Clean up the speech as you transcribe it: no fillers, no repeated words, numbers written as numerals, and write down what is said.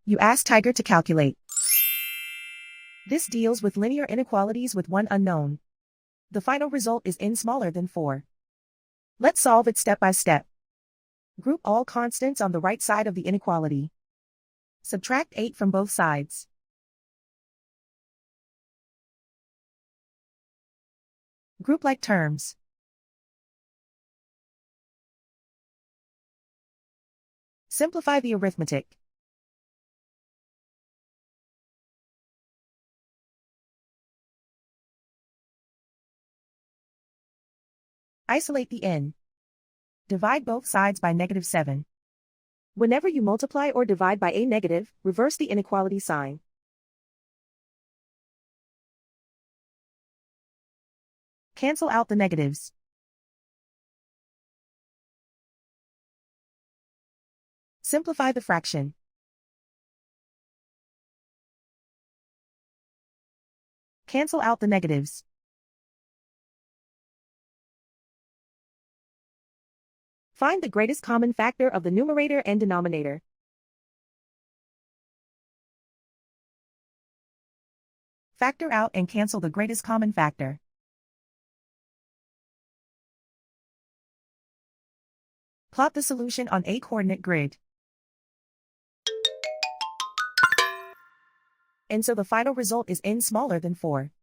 You ask Tiger to calculate. This deals with linear inequalities with one unknown. The final result is n smaller than 4. Let's solve it step by step. Group all constants on the right side of the inequality. Subtract 8 from both sides. Group like terms. Simplify the arithmetic. Isolate the n. Divide both sides by -7. Whenever you multiply or divide by a negative, reverse the inequality sign. Cancel out the negatives. Simplify the fraction. Cancel out the negatives. Find the greatest common factor of the numerator and denominator. Factor out and cancel the greatest common factor. Plot the solution on a coordinate grid. And so the final result is n smaller than 4.